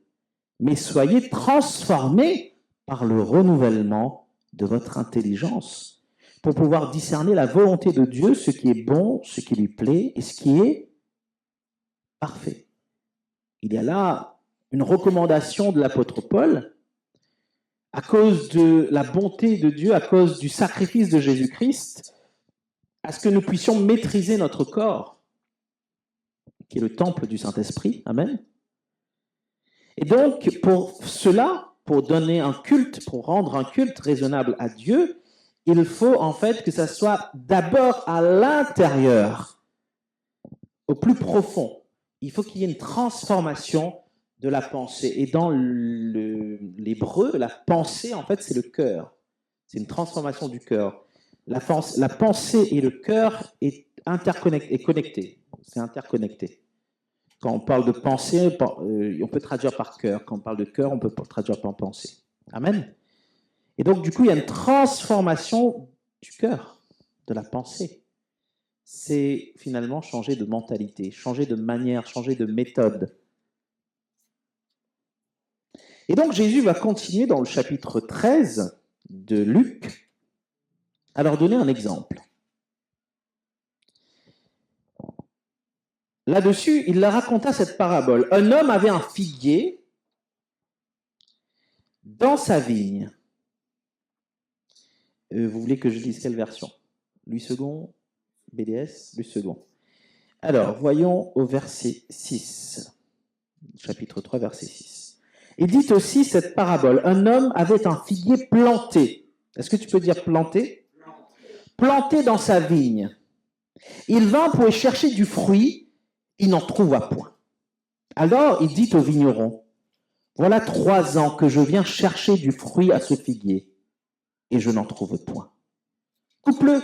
mais soyez transformés par le renouvellement de votre intelligence, pour pouvoir discerner la volonté de Dieu, ce qui est bon, ce qui lui plaît et ce qui est parfait. Il y a là une recommandation de l'apôtre Paul, à cause de la bonté de Dieu, à cause du sacrifice de Jésus-Christ, à ce que nous puissions maîtriser notre corps, qui est le temple du Saint-Esprit. Amen. Et donc, pour cela, pour donner un culte, pour rendre un culte raisonnable à Dieu, il faut en fait que ça soit d'abord à l'intérieur, au plus profond. Il faut qu'il y ait une transformation de la pensée. Et dans l'hébreu, la pensée, en fait, c'est le cœur. C'est une transformation du cœur. La pensée et le cœur est connecté. C'est interconnecté. Quand on parle de pensée, on peut traduire par cœur. Quand on parle de cœur, on peut traduire par pensée. Amen. Et donc, du coup, il y a une transformation du cœur, de la pensée. C'est finalement changer de mentalité, changer de manière, changer de méthode. Et donc, Jésus va continuer dans le chapitre 13 de Luc à leur donner un exemple. Là-dessus, il leur raconta cette parabole. Un homme avait un figuier dans sa vigne. Vous voulez que je lise quelle version? Louis II, BDS, Louis II. Alors, voyons au verset 6, chapitre 3, verset 6. Il dit aussi cette parabole. Un homme avait un figuier planté. Est-ce que tu peux dire planté? Planté dans sa vigne. Il vint pour y chercher du fruit. Il n'en trouva point. Alors il dit au vigneron, voilà 3 ans que je viens chercher du fruit à ce figuier, et je n'en trouve point. Coupe-le.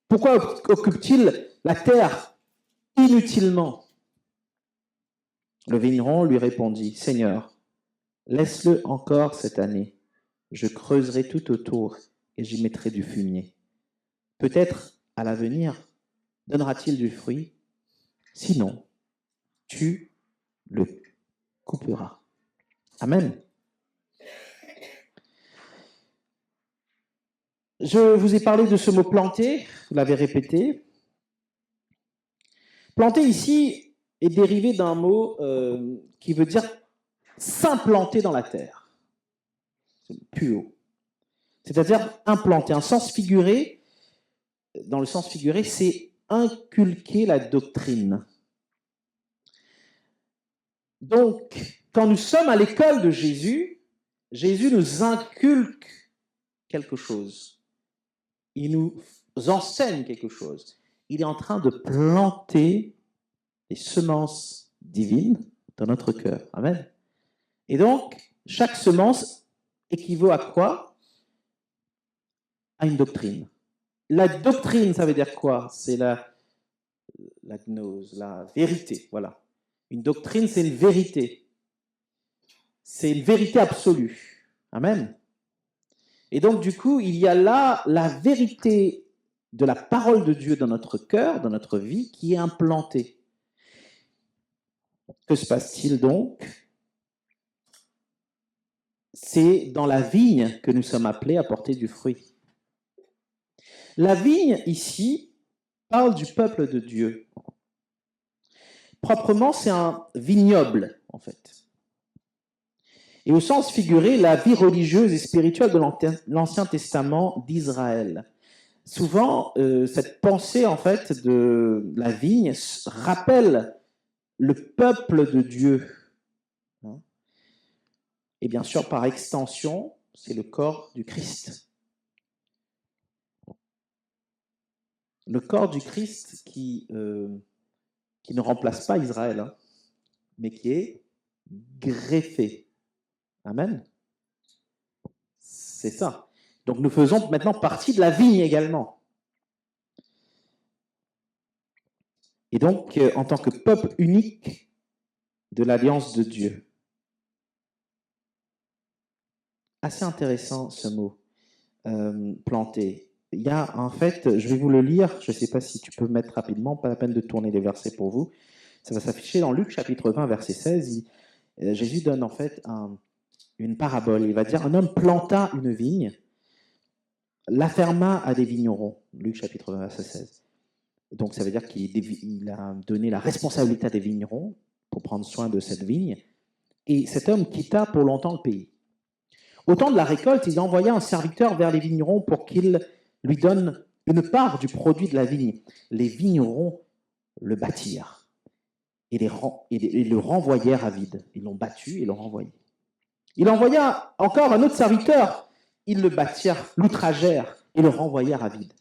Pourquoi occupe-t-il la terre inutilement? Le vigneron lui répondit, Seigneur, laisse-le encore cette année. Je creuserai tout autour et j'y mettrai du fumier. Peut-être, à l'avenir, donnera-t-il du fruit? Sinon, tu le couperas. Amen. Je vous ai parlé de ce mot planter, vous l'avez répété. Planter ici est dérivé d'un mot qui veut dire s'implanter dans la terre. Puo. C'est-à-dire implanter. Dans le sens figuré, c'est inculquer la doctrine. Donc, quand nous sommes à l'école de Jésus, Jésus nous inculque quelque chose. Il nous enseigne quelque chose. Il est en train de planter des semences divines dans notre cœur. Amen. Et donc, chaque semence équivaut à quoi? À une doctrine. La doctrine, ça veut dire quoi? C'est la gnose, la vérité. Voilà. Une doctrine, c'est une vérité. C'est une vérité absolue. Amen. Et donc, du coup, il y a là la vérité de la parole de Dieu dans notre cœur, dans notre vie, qui est implantée. Que se passe-t-il donc? C'est dans la vigne que nous sommes appelés à porter du fruit. La vigne, ici, parle du peuple de Dieu. Proprement, c'est un vignoble, en fait. Et au sens figuré, la vie religieuse et spirituelle de l'Ancien Testament d'Israël. Souvent, cette pensée, en fait, de la vigne rappelle le peuple de Dieu. Et bien sûr, par extension, c'est le corps du Christ. Le corps du Christ qui ne remplace pas Israël, hein, mais qui est greffé. Amen. C'est ça. Donc nous faisons maintenant partie de la vigne également. Et donc, en tant que peuple unique de l'alliance de Dieu. Assez intéressant ce mot, planter. Il y a en fait, je vais vous le lire, je ne sais pas si tu peux mettre rapidement, pas la peine de tourner les versets pour vous. Ça va s'afficher dans Luc chapitre 20, verset 16. Jésus donne en fait une parabole. Il va dire, un homme planta une vigne, l'afferma à des vignerons. Luc chapitre 20, verset 16. Donc ça veut dire qu'il a donné la responsabilité à des vignerons pour prendre soin de cette vigne. Et cet homme quitta pour longtemps le pays. Au temps de la récolte, il envoya un serviteur vers les vignerons pour qu'il lui donne une part du produit de la vigne. Les vignerons le battirent et le renvoyèrent à vide. Ils l'ont battu et l'ont renvoyé. Il envoya encore un autre serviteur. Ils le battirent, l'outragèrent et le renvoyèrent à vide.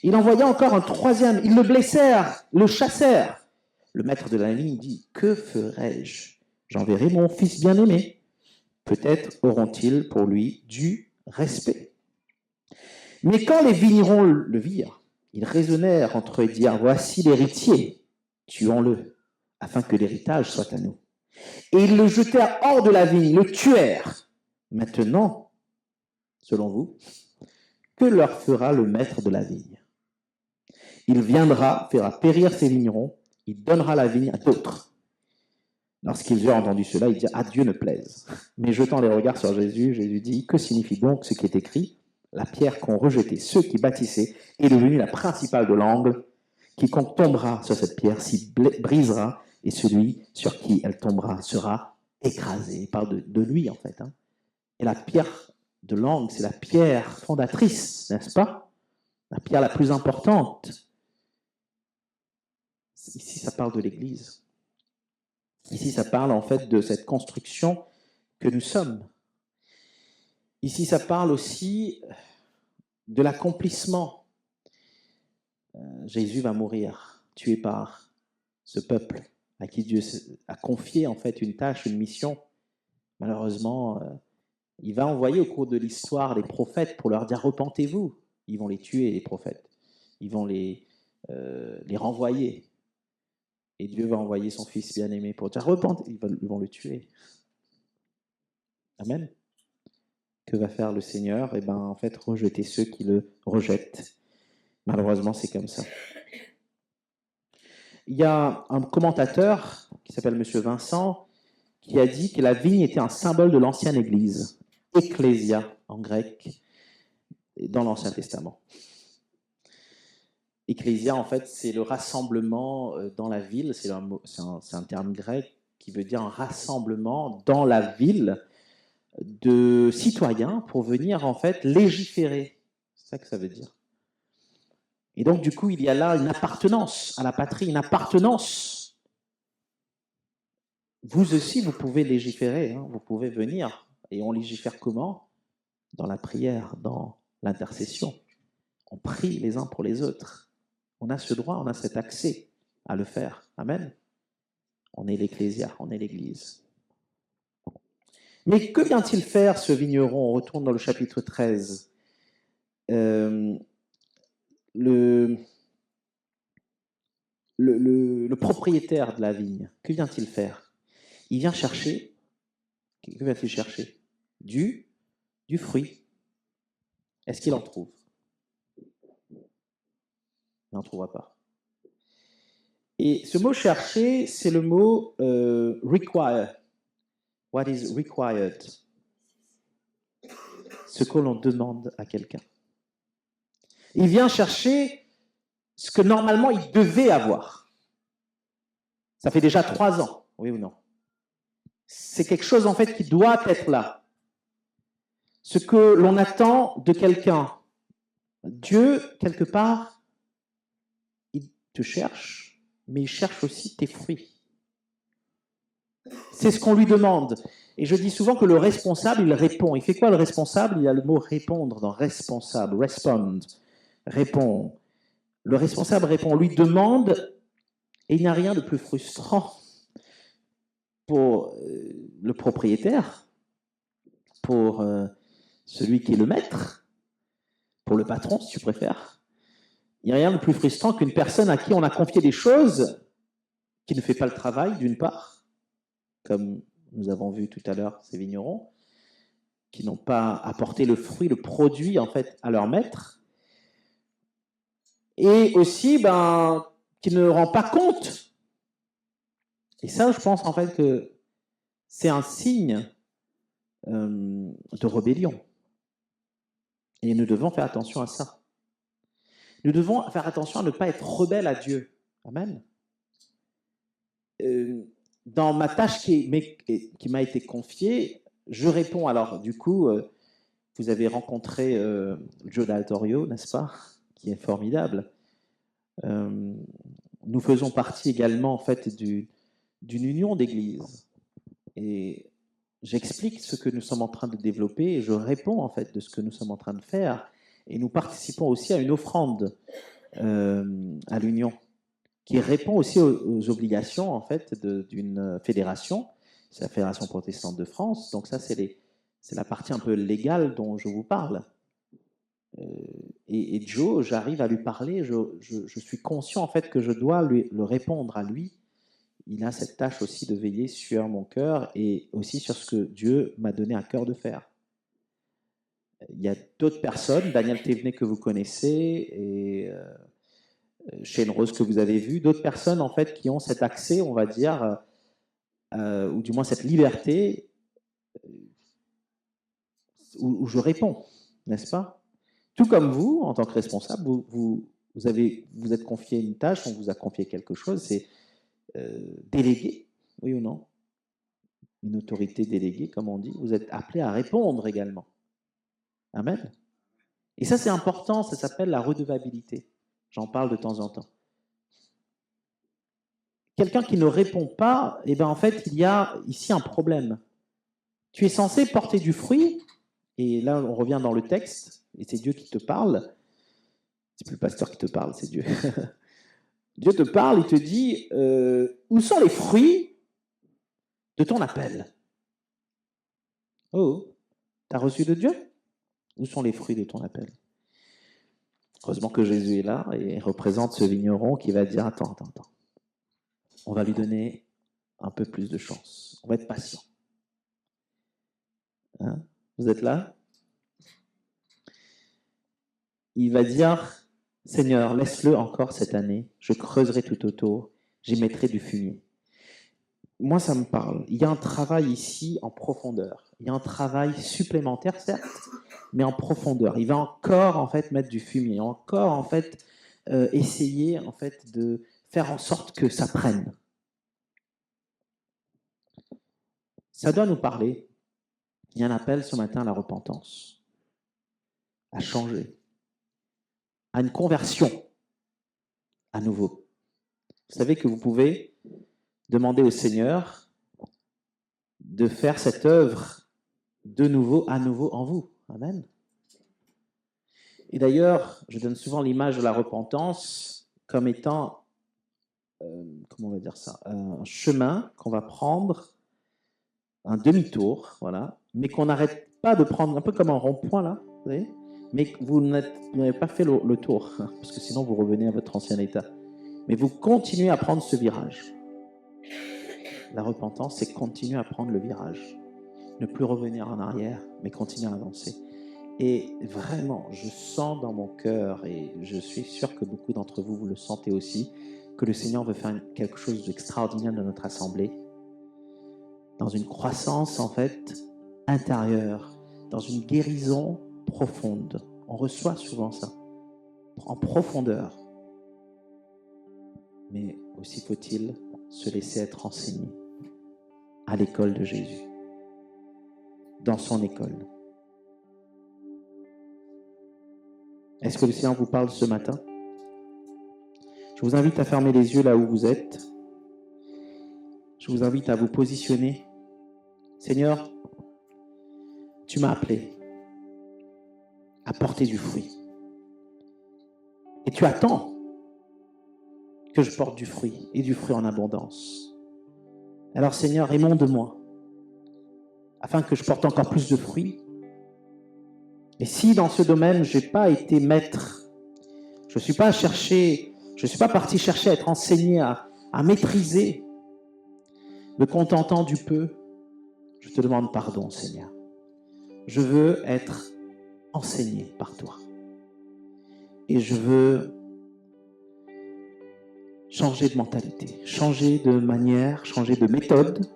Il envoya encore un troisième. Ils le blessèrent, le chassèrent. Le maître de la vigne dit, « Que ferai-je? J'enverrai mon fils bien-aimé. Peut-être auront-ils pour lui du respect. » Mais quand les vignerons le virent, ils raisonnèrent entre eux et dirent, « Voici l'héritier, tuons-le, afin que l'héritage soit à nous. » Et ils le jetèrent hors de la vigne, le tuèrent. Maintenant, selon vous, que leur fera le maître de la vigne? Il viendra, fera périr ses vignerons, il donnera la vigne à d'autres. Lorsqu'ils eurent entendu cela, ils dirent « À Dieu ne plaise. » Mais jetant les regards sur Jésus, Jésus dit « Que signifie donc ce qui est écrit? La pierre qu'ont rejetée ceux qui bâtissaient est devenue la principale de l'angle. Quiconque tombera sur cette pierre s'y brisera, et celui sur qui elle tombera sera écrasé. » Il parle de lui, en fait. Hein. Et la pierre de l'angle, c'est la pierre fondatrice, n'est-ce pas? La pierre la plus importante. Ici, ça parle de l'Église. Ici, ça parle en fait de cette construction que nous sommes. Ici, ça parle aussi de l'accomplissement. Jésus va mourir, tué par ce peuple à qui Dieu a confié en fait une tâche, une mission. Malheureusement, il va envoyer au cours de l'histoire les prophètes pour leur dire « Repentez-vous ». Ils vont les tuer, les prophètes. Ils vont les renvoyer. Et Dieu va envoyer son Fils bien-aimé pour dire « Repentez ». Ils vont le tuer. Amen. Que va faire le Seigneur? Eh bien, en fait, rejeter ceux qui le rejettent. Malheureusement, c'est comme ça. Il y a un commentateur qui s'appelle M. Vincent qui a dit que la vigne était un symbole de l'ancienne Église, ecclésia en grec, dans l'Ancien Testament. Ecclésia, en fait, c'est le rassemblement dans la ville. C'est un terme grec qui veut dire un rassemblement dans la ville de citoyens pour venir, en fait, légiférer. C'est ça que ça veut dire. Et donc, du coup, il y a là une appartenance à la patrie, une appartenance. Vous aussi, vous pouvez légiférer, hein, vous pouvez venir. Et on légifère comment? Dans la prière, dans l'intercession. On prie les uns pour les autres. On a ce droit, on a cet accès à le faire. Amen. On est l'Ecclésia, on est l'Église. Mais que vient-il faire, ce vigneron? On retourne dans le chapitre 13. Le propriétaire de la vigne, que vient-il faire? Il vient chercher, que vient-il chercher? Du fruit. Est-ce qu'il en trouve? Il n'en trouvera pas. Et ce mot chercher, c'est le mot require. What is required? Ce que l'on demande à quelqu'un. Il vient chercher ce que normalement il devait avoir. Ça fait déjà 3 ans, oui ou non? C'est quelque chose en fait qui doit être là. Ce que l'on attend de quelqu'un. Dieu, quelque part, il te cherche, mais il cherche aussi tes fruits. C'est ce qu'on lui demande. Et je dis souvent que le responsable, il répond. Il fait quoi le responsable? Il a le mot répondre dans responsable, respond, répond. Le responsable répond, on lui demande, et il n'y a rien de plus frustrant pour le propriétaire, pour celui qui est le maître, pour le patron, si tu préfères. Il n'y a rien de plus frustrant qu'une personne à qui on a confié des choses qui ne fait pas le travail, d'une part, comme nous avons vu tout à l'heure ces vignerons, qui n'ont pas apporté le fruit, le produit, en fait, à leur maître, et aussi, qui ne rend pas compte. Et ça, je pense, en fait, que c'est un signe de rébellion. Et nous devons faire attention à ça. Nous devons faire attention à ne pas être rebelles à Dieu. Amen. Dans ma tâche qui m'a été confiée, je réponds. Alors, du coup, vous avez rencontré Joe D'Altorio, n'est-ce pas? Qui est formidable. Nous faisons partie également, en fait, d'une union d'églises. Et j'explique ce que nous sommes en train de développer et je réponds, en fait, de ce que nous sommes en train de faire. Et nous participons aussi à une offrande à l'union, qui répond aussi aux obligations, en fait, d'une fédération. C'est la Fédération protestante de France. Donc ça, c'est la partie un peu légale dont je vous parle. Et Joe, j'arrive à lui parler, je suis conscient, en fait, que je dois le répondre à lui. Il a cette tâche aussi de veiller sur mon cœur et aussi sur ce que Dieu m'a donné à cœur de faire. Il y a d'autres personnes, Daniel Thévenet que vous connaissez, et Shane Rose que vous avez vu, d'autres personnes en fait qui ont cet accès, on va dire, ou du moins cette liberté où je réponds, n'est-ce pas? Tout comme vous, en tant que responsable, vous êtes confié une tâche, on vous a confié quelque chose, c'est délégué, oui ou non? Une autorité déléguée, comme on dit, vous êtes appelé à répondre également. Amen. Et ça, c'est important, ça s'appelle la redevabilité. J'en parle de temps en temps. Quelqu'un qui ne répond pas, en fait, il y a ici un problème. Tu es censé porter du fruit, et là, on revient dans le texte, et c'est Dieu qui te parle. C'est plus le pasteur qui te parle, c'est Dieu. Dieu te parle, il te dit, où sont les fruits de ton appel? Oh, tu as reçu de Dieu? Où sont les fruits de ton appel? Heureusement que Jésus est là et représente ce vigneron qui va dire, attends. On va lui donner un peu plus de chance. On va être patient. Hein? Vous êtes là? Il va dire, Seigneur, laisse-le encore cette année. Je creuserai tout autour. J'y mettrai du fumier. Moi, ça me parle. Il y a un travail ici en profondeur. Il y a un travail supplémentaire, certes, mais en profondeur. Il va encore, en fait, mettre du fumier, encore, en fait, essayer en fait de faire en sorte que ça prenne. Ça doit nous parler. Il y a un appel ce matin à la repentance, à changer, à une conversion à nouveau. Vous savez que vous pouvez demander au Seigneur de faire cette œuvre de nouveau, à nouveau en vous. Amen. Et d'ailleurs, je donne souvent l'image de la repentance comme étant, comment on va dire ça, un chemin qu'on va prendre, un demi-tour, voilà, mais qu'on n'arrête pas de prendre, un peu comme un rond-point là, vous voyez, mais vous n'avez pas fait le tour, parce que sinon vous revenez à votre ancien état. Mais vous continuez à prendre ce virage. La repentance, c'est continuer à prendre le virage. Ne plus revenir en arrière, mais continuer à avancer. Et vraiment, je sens dans mon cœur, et je suis sûr que beaucoup d'entre vous, vous le sentez aussi, que le Seigneur veut faire quelque chose d'extraordinaire dans notre assemblée, dans une croissance, en fait, intérieure, dans une guérison profonde. On reçoit souvent ça, en profondeur. Mais aussi faut-il se laisser être enseigné à l'école de Jésus, dans son école. Est-ce que le Seigneur vous parle ce matin? Je vous invite à fermer les yeux là où vous êtes. Je vous invite à vous positionner. Seigneur, tu m'as appelé à porter du fruit. Et tu attends que je porte du fruit et du fruit en abondance. Alors Seigneur, émonde-moi afin que je porte encore plus de fruits. Et si dans ce domaine, je n'ai pas été maître, je ne suis pas parti chercher à être enseigné, à maîtriser, me contentant du peu, je te demande pardon, Seigneur. Je veux être enseigné par toi. Et je veux changer de mentalité, changer de manière, changer de méthode.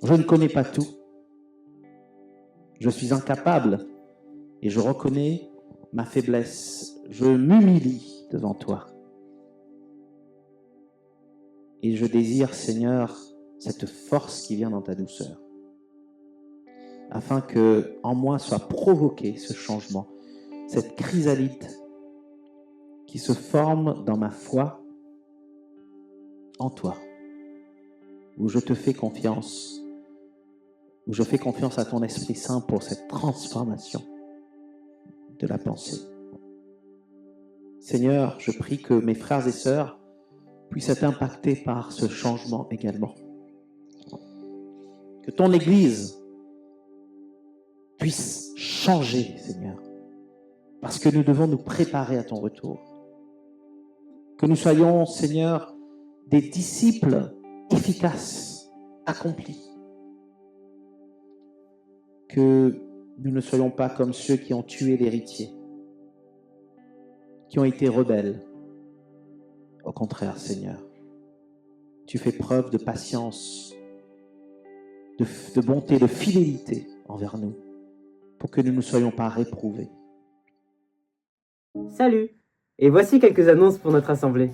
Je ne connais pas tout. Je suis incapable et je reconnais ma faiblesse. Je m'humilie devant toi. Et je désire, Seigneur, cette force qui vient dans ta douceur, afin que en moi soit provoqué ce changement, cette chrysalide qui se forme dans ma foi en toi, où je te fais confiance, où je fais confiance à ton Esprit Saint pour cette transformation de la pensée. Seigneur, je prie que mes frères et sœurs puissent être impactés par ce changement également. Que ton Église puisse changer, Seigneur, parce que nous devons nous préparer à ton retour. Que nous soyons, Seigneur, des disciples efficaces, accomplis. Que nous ne soyons pas comme ceux qui ont tué l'héritier, qui ont été rebelles. Au contraire, Seigneur, tu fais preuve de patience, de bonté, de fidélité envers nous, pour que nous ne soyons pas réprouvés. Salut! Et voici quelques annonces pour notre assemblée.